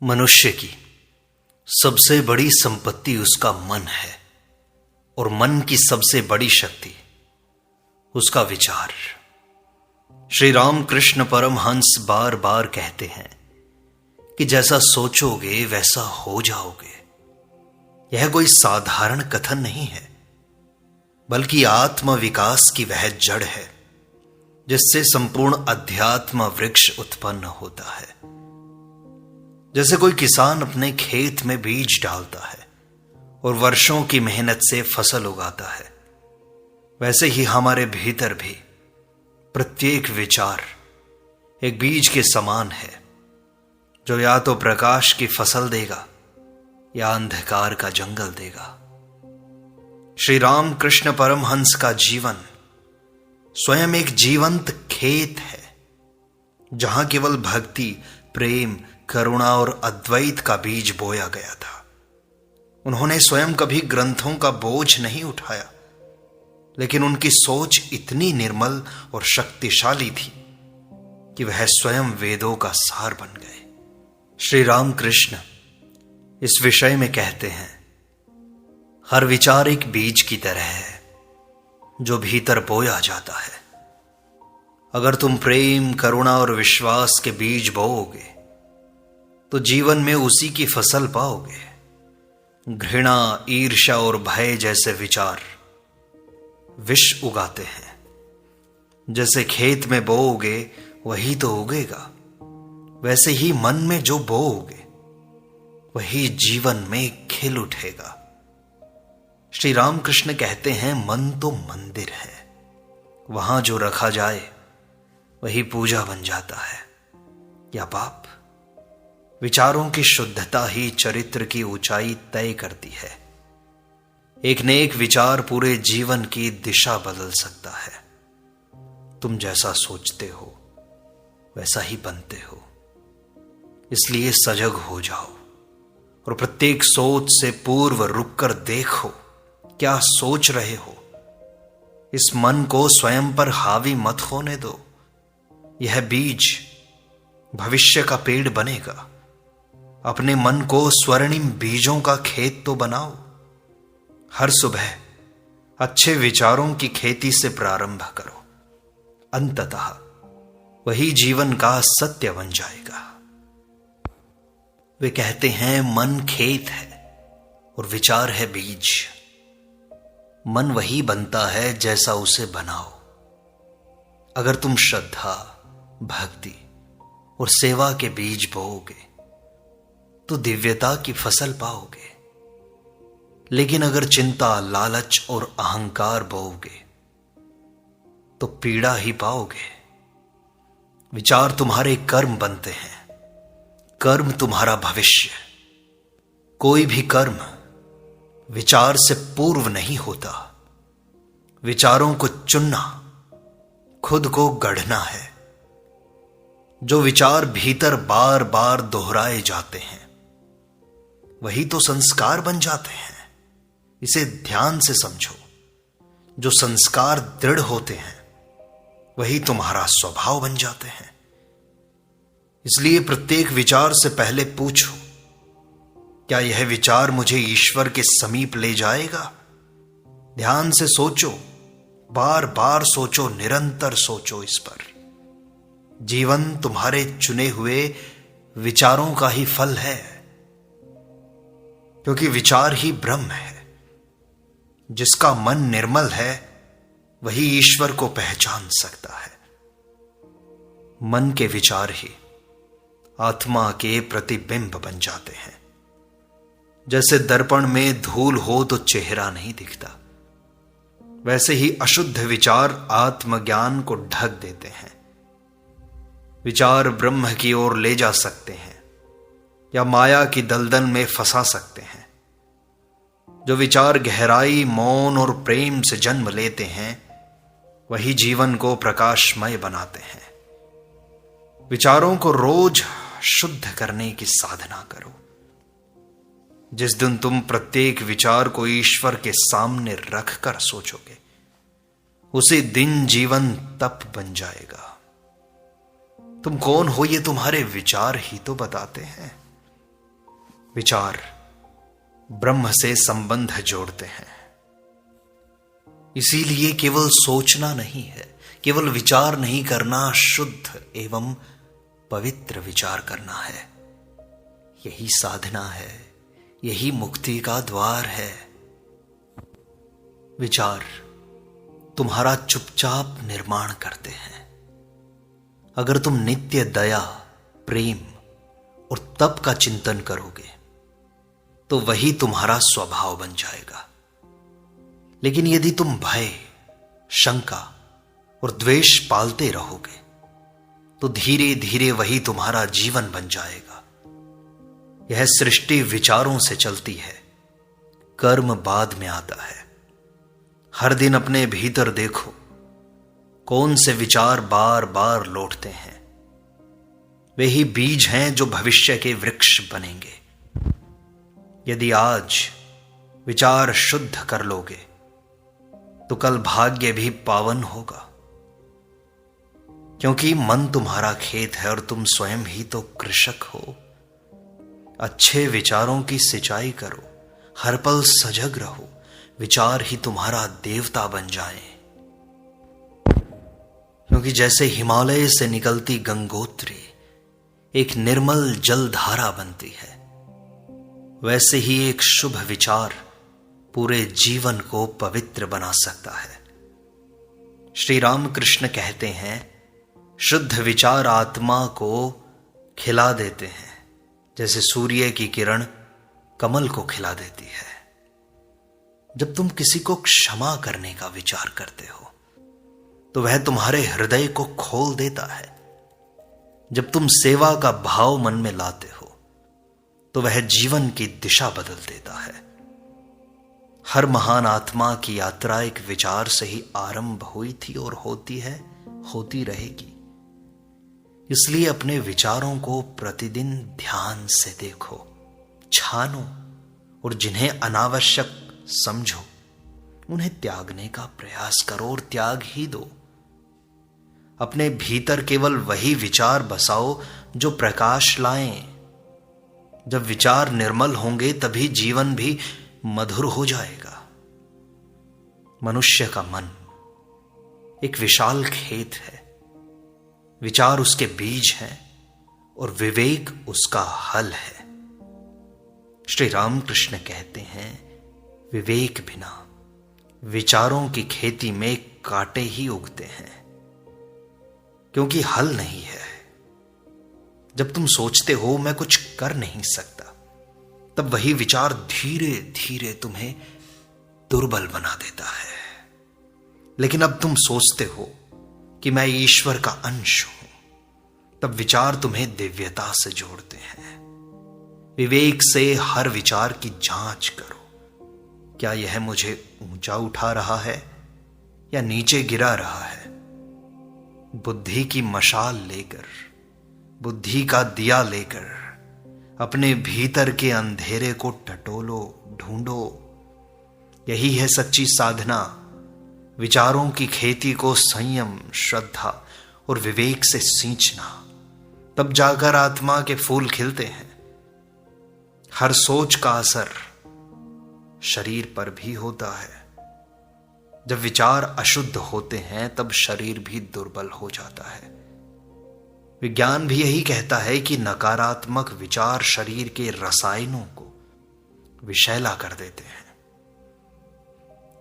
मनुष्य की सबसे बड़ी संपत्ति उसका मन है और मन की सबसे बड़ी शक्ति उसका विचार। श्री रामकृष्ण परमहंस बार बार कहते हैं कि जैसा सोचोगे वैसा हो जाओगे। यह कोई साधारण कथन नहीं है, बल्कि आत्म विकास की वह जड़ है जिससे संपूर्ण अध्यात्म वृक्ष उत्पन्न होता है। जैसे कोई किसान अपने खेत में बीज डालता है और वर्षों की मेहनत से फसल उगाता है, वैसे ही हमारे भीतर भी प्रत्येक विचार एक बीज के समान है, जो या तो प्रकाश की फसल देगा या अंधकार का जंगल देगा। श्री रामकृष्ण परमहंस का जीवन स्वयं एक जीवंत खेत है, जहां केवल भक्ति, प्रेम, करुणा और अद्वैत का बीज बोया गया था। उन्होंने स्वयं कभी ग्रंथों का बोझ नहीं उठाया, लेकिन उनकी सोच इतनी निर्मल और शक्तिशाली थी कि वह स्वयं वेदों का सार बन गए। श्री रामकृष्ण इस विषय में कहते हैं, हर विचार एक बीज की तरह है जो भीतर बोया जाता है। अगर तुम प्रेम, करुणा और विश्वास के बीज बोओगे तो जीवन में उसी की फसल पाओगे। घृणा, ईर्ष्या और भय जैसे विचार विष उगाते हैं। जैसे खेत में बोओगे वही तो उगेगा, वैसे ही मन में जो बोओगे वही जीवन में खिल उठेगा। श्री रामकृष्ण कहते हैं, मन तो मंदिर है, वहां जो रखा जाए वही पूजा बन जाता है या पाप। विचारों की शुद्धता ही चरित्र की ऊंचाई तय करती है। एक नेक विचार पूरे जीवन की दिशा बदल सकता है। तुम जैसा सोचते हो वैसा ही बनते हो, इसलिए सजग हो जाओ और प्रत्येक सोच से पूर्व रुककर देखो क्या सोच रहे हो। इस मन को स्वयं पर हावी मत होने दो। यह बीज भविष्य का पेड़ बनेगा। अपने मन को स्वर्णिम बीजों का खेत तो बनाओ। हर सुबह अच्छे विचारों की खेती से प्रारंभ करो, अंततः वही जीवन का सत्य बन जाएगा। वे कहते हैं, मन खेत है और विचार है बीज। मन वही बनता है जैसा उसे बनाओ। अगर तुम श्रद्धा, भक्ति और सेवा के बीज बोओगे तो दिव्यता की फसल पाओगे। लेकिन अगर चिंता, लालच और अहंकार बोओगे तो पीड़ा ही पाओगे। विचार तुम्हारे कर्म बनते हैं, कर्म तुम्हारा भविष्य। कोई भी कर्म विचार से पूर्व नहीं होता। विचारों को चुनना खुद को गढ़ना है। जो विचार भीतर बार बार दोहराए जाते हैं वही तो संस्कार बन जाते हैं। इसे ध्यान से समझो। जो संस्कार दृढ़ होते हैं वही तुम्हारा स्वभाव बन जाते हैं। इसलिए प्रत्येक विचार से पहले पूछो, क्या यह विचार मुझे ईश्वर के समीप ले जाएगा? ध्यान से सोचो, बार बार सोचो, निरंतर सोचो इस पर। जीवन तुम्हारे चुने हुए विचारों का ही फल है, क्योंकि विचार ही ब्रह्म है। जिसका मन निर्मल है वही ईश्वर को पहचान सकता है। मन के विचार ही आत्मा के प्रतिबिंब बन जाते हैं। जैसे दर्पण में धूल हो तो चेहरा नहीं दिखता, वैसे ही अशुद्ध विचार आत्मज्ञान को ढक देते हैं। विचार ब्रह्म की ओर ले जा सकते हैं या माया की दलदल में फंसा सकते हैं। जो विचार गहराई, मौन और प्रेम से जन्म लेते हैं वही जीवन को प्रकाशमय बनाते हैं। विचारों को रोज शुद्ध करने की साधना करो। जिस दिन तुम प्रत्येक विचार को ईश्वर के सामने रखकर सोचोगे, उसी दिन जीवन तप बन जाएगा। तुम कौन हो ये तुम्हारे विचार ही तो बताते हैं। विचार ब्रह्म से संबंध जोड़ते हैं। इसीलिए केवल सोचना नहीं है, केवल विचार नहीं करना, शुद्ध एवं पवित्र विचार करना है। यही साधना है, यही मुक्ति का द्वार है। विचार तुम्हारा चुपचाप निर्माण करते हैं। अगर तुम नित्य दया, प्रेम और तप का चिंतन करोगे तो वही तुम्हारा स्वभाव बन जाएगा। लेकिन यदि तुम भय, शंका और द्वेष पालते रहोगे तो धीरे धीरे वही तुम्हारा जीवन बन जाएगा। यह सृष्टि विचारों से चलती है, कर्म बाद में आता है। हर दिन अपने भीतर देखो कौन से विचार बार बार लौटते हैं। वे ही बीज हैं जो भविष्य के वृक्ष बनेंगे। यदि आज विचार शुद्ध कर लोगे तो कल भाग्य भी पावन होगा, क्योंकि मन तुम्हारा खेत है और तुम स्वयं ही तो कृषक हो। अच्छे विचारों की सिंचाई करो, हर पल सजग रहो, विचार ही तुम्हारा देवता बन जाए। क्योंकि जैसे हिमालय से निकलती गंगोत्री एक निर्मल जलधारा बनती है, वैसे ही एक शुभ विचार पूरे जीवन को पवित्र बना सकता है। श्री रामकृष्ण कहते हैं, शुद्ध विचार आत्मा को खिला देते हैं, जैसे सूर्य की किरण कमल को खिला देती है। जब तुम किसी को क्षमा करने का विचार करते हो तो वह तुम्हारे हृदय को खोल देता है। जब तुम सेवा का भाव मन में लाते हो तो वह जीवन की दिशा बदल देता है। हर महान आत्मा की यात्रा एक विचार से ही आरंभ हुई थी और होती है, होती रहेगी। इसलिए अपने विचारों को प्रतिदिन ध्यान से देखो, छानो और जिन्हें अनावश्यक समझो उन्हें त्यागने का प्रयास करो और त्याग ही दो। अपने भीतर केवल वही विचार बसाओ जो प्रकाश लाएं। जब विचार निर्मल होंगे तभी जीवन भी मधुर हो जाएगा। मनुष्य का मन एक विशाल खेत है, विचार उसके बीज हैं और विवेक उसका हल है। श्री रामकृष्ण कहते हैं, विवेक बिना विचारों की खेती में कांटे ही उगते हैं, क्योंकि हल नहीं है। जब तुम सोचते हो मैं कुछ कर नहीं सकता, तब वही विचार धीरे धीरे तुम्हें दुर्बल बना देता है। लेकिन अब तुम सोचते हो कि मैं ईश्वर का अंश हूं, तब विचार तुम्हें दिव्यता से जोड़ते हैं। विवेक से हर विचार की जांच करो, क्या यह मुझे ऊंचा उठा रहा है या नीचे गिरा रहा है। बुद्धि की मशाल लेकर, बुद्धि का दिया लेकर अपने भीतर के अंधेरे को टटोलो, ढूंढो। यही है सच्ची साधना। विचारों की खेती को संयम, श्रद्धा और विवेक से सींचना, तब जाकर आत्मा के फूल खिलते हैं। हर सोच का असर शरीर पर भी होता है। जब विचार अशुद्ध होते हैं तब शरीर भी दुर्बल हो जाता है। विज्ञान भी यही कहता है कि नकारात्मक विचार शरीर के रसायनों को विषैला कर देते हैं।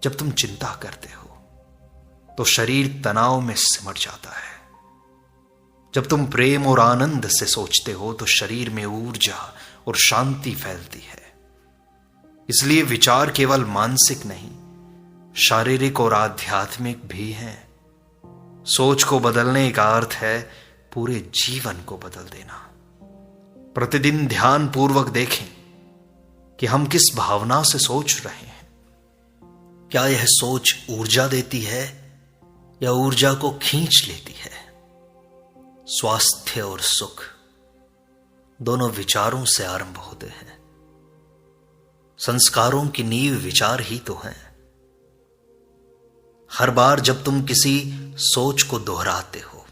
जब तुम चिंता करते हो तो शरीर तनाव में सिमट जाता है। जब तुम प्रेम और आनंद से सोचते हो तो शरीर में ऊर्जा और शांति फैलती है। इसलिए विचार केवल मानसिक नहीं, शारीरिक और आध्यात्मिक भी हैं। सोच को बदलने का अर्थ है पूरे जीवन को बदल देना। प्रतिदिन ध्यान पूर्वक देखें कि हम किस भावना से सोच रहे हैं। क्या यह सोच ऊर्जा देती है या ऊर्जा को खींच लेती है। स्वास्थ्य और सुख दोनों विचारों से आरंभ होते हैं। संस्कारों की नींव विचार ही तो है। हर बार जब तुम किसी सोच को दोहराते हो,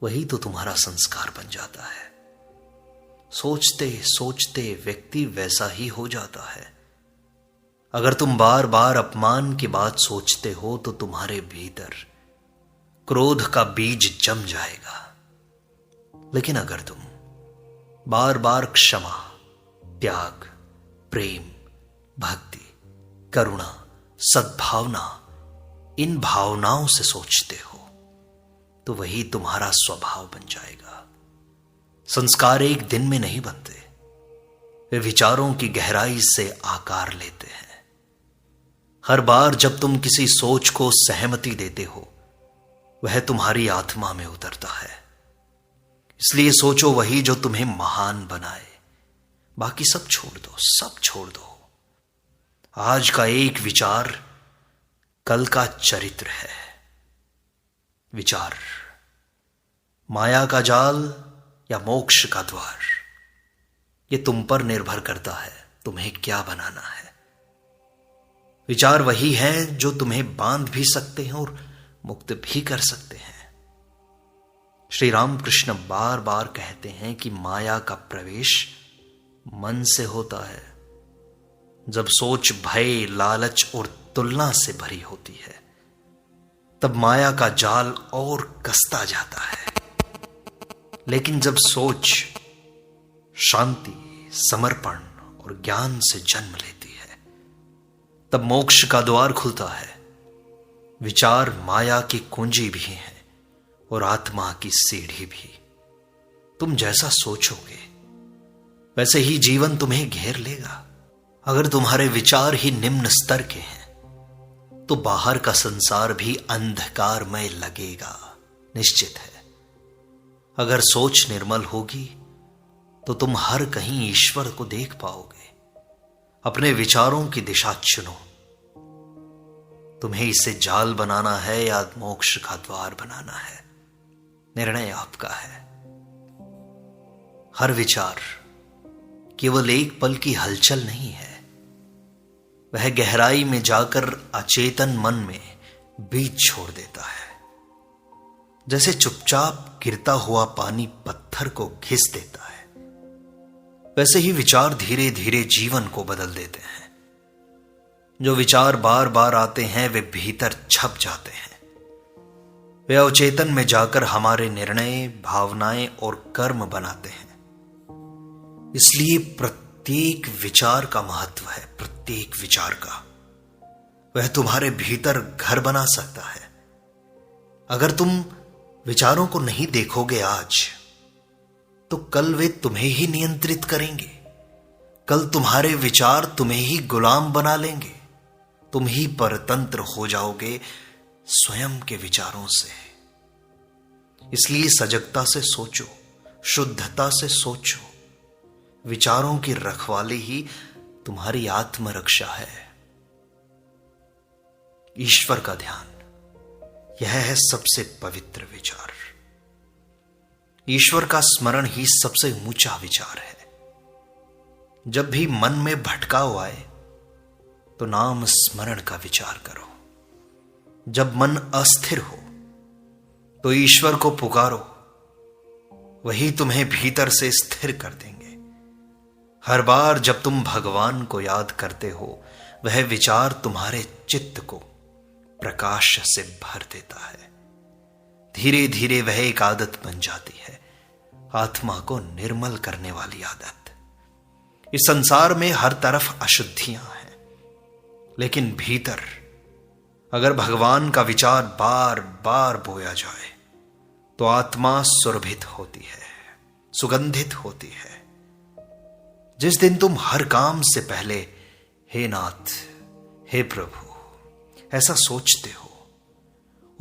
वही तो तुम्हारा संस्कार बन जाता है। सोचते सोचते व्यक्ति वैसा ही हो जाता है। अगर तुम बार बार अपमान की बात सोचते हो तो तुम्हारे भीतर क्रोध का बीज जम जाएगा। लेकिन अगर तुम बार बार क्षमा, त्याग, प्रेम, भक्ति, करुणा, सद्भावना, इन भावनाओं से सोचते हो तो वही तुम्हारा स्वभाव बन जाएगा। संस्कार एक दिन में नहीं बनते, वे विचारों की गहराई से आकार लेते हैं। हर बार जब तुम किसी सोच को सहमति देते हो वह तुम्हारी आत्मा में उतरता है। इसलिए सोचो वही जो तुम्हें महान बनाए। बाकी सब छोड़ दो, सब छोड़ दो। आज का एक विचार कल का चरित्र है। विचार माया का जाल या मोक्ष का द्वार, यह तुम पर निर्भर करता है तुम्हें क्या बनाना है। विचार वही है जो तुम्हें बांध भी सकते हैं और मुक्त भी कर सकते हैं। श्री रामकृष्ण बार बार कहते हैं कि माया का प्रवेश मन से होता है। जब सोच भय, लालच और तुलना से भरी होती है तब माया का जाल और कसता जाता है। लेकिन जब सोच शांति, समर्पण और ज्ञान से जन्म लेती है तब मोक्ष का द्वार खुलता है। विचार माया की कुंजी भी है और आत्मा की सीढ़ी भी। तुम जैसा सोचोगे वैसे ही जीवन तुम्हें घेर लेगा। अगर तुम्हारे विचार ही निम्न स्तर के हैं तो बाहर का संसार भी अंधकारमय लगेगा, निश्चित है। अगर सोच निर्मल होगी तो तुम हर कहीं ईश्वर को देख पाओगे। अपने विचारों की दिशा चुनो। तुम्हें इसे जाल बनाना है या मोक्ष का द्वार बनाना है, निर्णय आपका है। हर विचार केवल एक पल की हलचल नहीं है, वह गहराई में जाकर अचेतन मन में बीज छोड़ देता है। जैसे चुपचाप गिरता हुआ पानी पत्थर को घिस देता है, वैसे ही विचार धीरे धीरे जीवन को बदल देते हैं। जो विचार बार बार आते हैं वे भीतर छप जाते हैं। वे अवचेतन में जाकर हमारे निर्णय, भावनाएं और कर्म बनाते हैं। इसलिए प्रत्येक विचार का महत्व है, प्रत्येक विचार का। वह तुम्हारे भीतर घर बना सकता है। अगर तुम विचारों को नहीं देखोगे आज तो कल वे तुम्हें ही नियंत्रित करेंगे। कल तुम्हारे विचार तुम्हें ही गुलाम बना लेंगे। तुम ही परतंत्र हो जाओगे स्वयं के विचारों से। इसलिए सजगता से सोचो, शुद्धता से सोचो। विचारों की रखवाली ही तुम्हारी आत्मरक्षा है। ईश्वर का ध्यान, यह है सबसे पवित्र विचार। ईश्वर का स्मरण ही सबसे ऊंचा विचार है। जब भी मन में भटकाव आए तो नाम स्मरण का विचार करो। जब मन अस्थिर हो तो ईश्वर को पुकारो, वही तुम्हें भीतर से स्थिर कर देंगे। हर बार जब तुम भगवान को याद करते हो वह विचार तुम्हारे चित्त को प्रकाश से भर देता है। धीरे धीरे वह एक आदत बन जाती है, आत्मा को निर्मल करने वाली आदत। इस संसार में हर तरफ अशुद्धियां हैं, लेकिन भीतर अगर भगवान का विचार बार बार बोया जाए तो आत्मा सुरभित होती है, सुगंधित होती है। जिस दिन तुम हर काम से पहले हे नाथ, हे प्रभु ऐसा सोचते हो,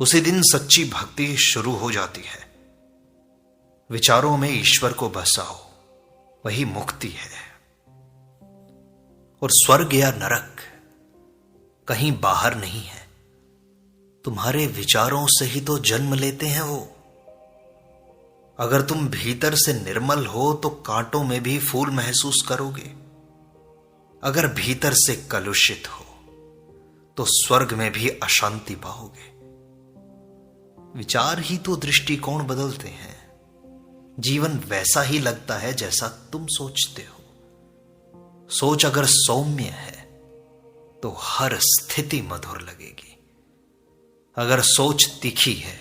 उसी दिन सच्ची भक्ति शुरू हो जाती है। विचारों में ईश्वर को बसाओ, वही मुक्ति है। और स्वर्ग या नरक कहीं बाहर नहीं है, तुम्हारे विचारों से ही तो जन्म लेते हैं वो। अगर तुम भीतर से निर्मल हो तो कांटों में भी फूल महसूस करोगे। अगर भीतर से कलुषित हो तो स्वर्ग में भी अशांति पाओगे। विचार ही तो दृष्टिकोण बदलते हैं। जीवन वैसा ही लगता है जैसा तुम सोचते हो। सोच अगर सौम्य है तो हर स्थिति मधुर लगेगी। अगर सोच तीखी है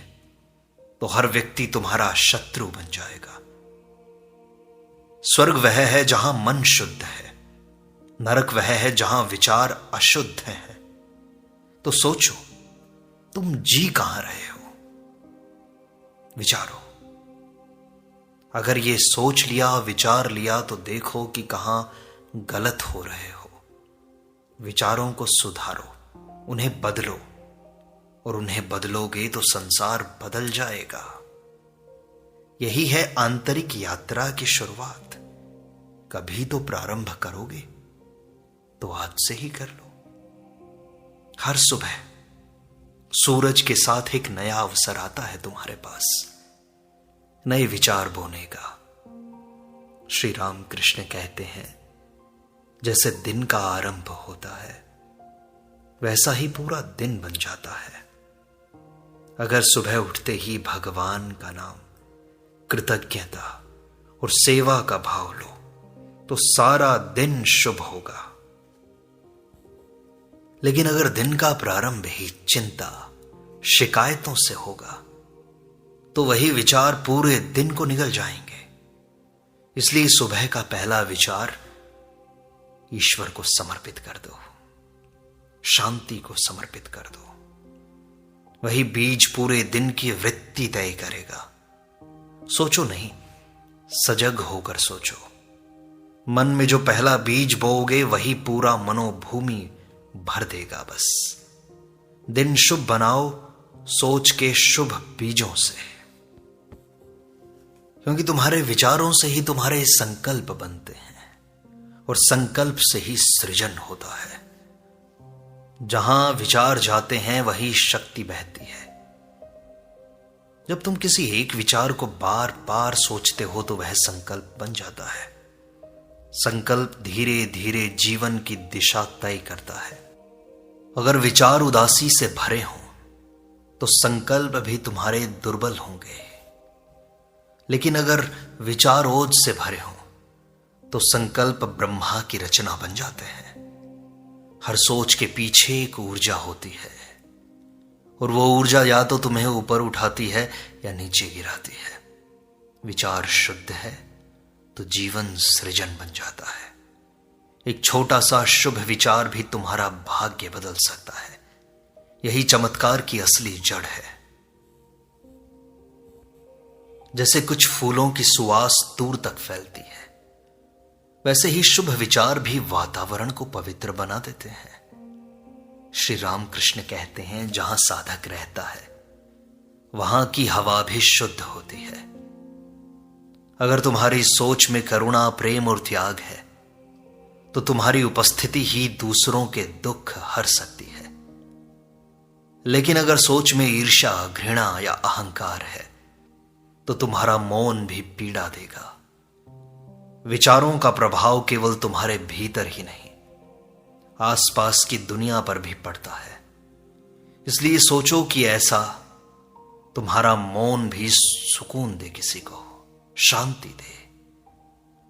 तो हर व्यक्ति तुम्हारा शत्रु बन जाएगा। स्वर्ग वह है जहां मन शुद्ध है, नरक वह है जहां विचार अशुद्ध है। तो सोचो, तुम जी कहां रहे हो? विचारो। अगर ये सोच लिया, विचार लिया, तो देखो कि कहां गलत हो रहे हो। विचारों को सुधारो, उन्हें बदलो, और उन्हें बदलोगे तो संसार बदल जाएगा। यही है आंतरिक यात्रा की शुरुआत। कभी तो प्रारंभ करोगे, तो आज से ही कर लो। हर सुबह सूरज के साथ एक नया अवसर आता है तुम्हारे पास, नए विचार बोने का। श्री राम कृष्ण कहते हैं, जैसे दिन का आरंभ होता है वैसा ही पूरा दिन बन जाता है। अगर सुबह उठते ही भगवान का नाम, कृतज्ञता और सेवा का भाव लो तो सारा दिन शुभ होगा। लेकिन अगर दिन का प्रारंभ ही चिंता, शिकायतों से होगा तो वही विचार पूरे दिन को निगल जाएंगे। इसलिए सुबह का पहला विचार ईश्वर को समर्पित कर दो, शांति को समर्पित कर दो। वही बीज पूरे दिन की वृत्ति तय करेगा। सोचो नहीं, सजग होकर सोचो। मन में जो पहला बीज बोओगे वही पूरा मनोभूमि भर देगा। बस दिन शुभ बनाओ सोच के शुभ बीजों से, क्योंकि तुम्हारे विचारों से ही तुम्हारे संकल्प बनते हैं और संकल्प से ही सृजन होता है। जहां विचार जाते हैं वही शक्ति बहती है। जब तुम किसी एक विचार को बार बार सोचते हो तो वह संकल्प बन जाता है। संकल्प धीरे धीरे जीवन की दिशा तय करता है। अगर विचार उदासी से भरे हों तो संकल्प भी तुम्हारे दुर्बल होंगे, लेकिन अगर विचार ओज से भरे हों तो संकल्प ब्रह्मा की रचना बन जाते हैं। हर सोच के पीछे एक ऊर्जा होती है, और वो ऊर्जा या तो तुम्हें ऊपर उठाती है या नीचे गिराती है। विचार शुद्ध है तो जीवन सृजन बन जाता है। एक छोटा सा शुभ विचार भी तुम्हारा भाग्य बदल सकता है। यही चमत्कार की असली जड़ है। जैसे कुछ फूलों की सुवास दूर तक फैलती है, वैसे ही शुभ विचार भी वातावरण को पवित्र बना देते हैं। श्री राम कृष्ण कहते हैं, जहां साधक रहता है वहां की हवा भी शुद्ध होती है। अगर तुम्हारी सोच में करुणा, प्रेम और त्याग है तो तुम्हारी उपस्थिति ही दूसरों के दुख हर सकती है। लेकिन अगर सोच में ईर्ष्या, घृणा या अहंकार है तो तुम्हारा मौन भी पीड़ा देगा। विचारों का प्रभाव केवल तुम्हारे भीतर ही नहीं, आसपास की दुनिया पर भी पड़ता है। इसलिए सोचो कि ऐसा तुम्हारा मौन भी सुकून दे, किसी को शांति दे।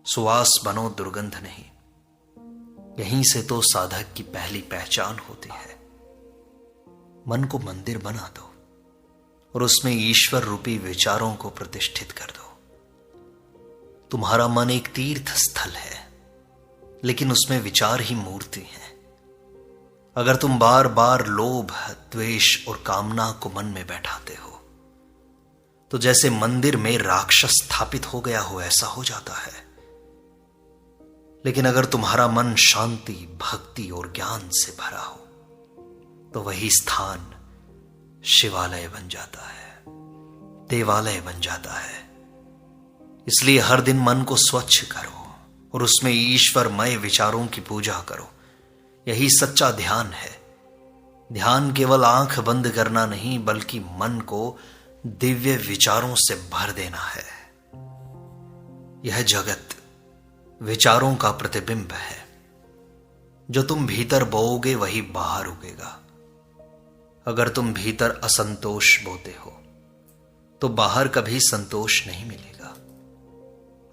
सुवास बनो, दुर्गंध नहीं। यहीं से तो साधक की पहली पहचान होती है। मन को मंदिर बना दो और उसमें ईश्वर रूपी विचारों को प्रतिष्ठित कर दो। तुम्हारा मन एक तीर्थ स्थल है, लेकिन उसमें विचार ही मूर्ति है। अगर तुम बार बार लोभ, द्वेष और कामना को मन में बैठाते हो तो जैसे मंदिर में राक्षस स्थापित हो गया हो ऐसा हो जाता है। लेकिन अगर तुम्हारा मन शांति, भक्ति और ज्ञान से भरा हो तो वही स्थान शिवालय बन जाता है, देवालय बन जाता है। इसलिए हर दिन मन को स्वच्छ करो और उसमें ईश्वरमय विचारों की पूजा करो। यही सच्चा ध्यान है। ध्यान केवल आंख बंद करना नहीं, बल्कि मन को दिव्य विचारों से भर देना है। यह जगत विचारों का प्रतिबिंब है। जो तुम भीतर बोओगे वही बाहर उगेगा। अगर तुम भीतर असंतोष बोते हो तो बाहर कभी संतोष नहीं मिलेगा।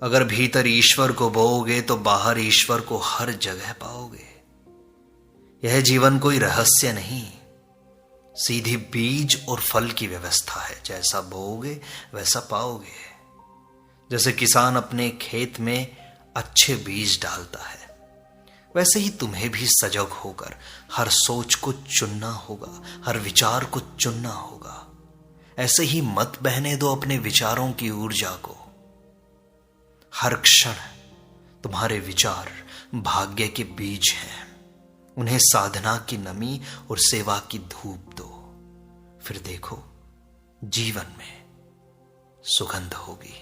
अगर भीतर ईश्वर को बोओगे तो बाहर ईश्वर को हर जगह पाओगे। यह जीवन कोई रहस्य नहीं, सीधी बीज और फल की व्यवस्था है। जैसा बोओगे वैसा पाओगे। जैसे किसान अपने खेत में अच्छे बीज डालता है, वैसे ही तुम्हें भी सजग होकर हर सोच को चुनना होगा, हर विचार को चुनना होगा। ऐसे ही मत बहने दो अपने विचारों की ऊर्जा को। हर क्षण तुम्हारे विचार भाग्य के बीज हैं। उन्हें साधना की नमी और सेवा की धूप दो, फिर देखो जीवन में सुगंध होगी।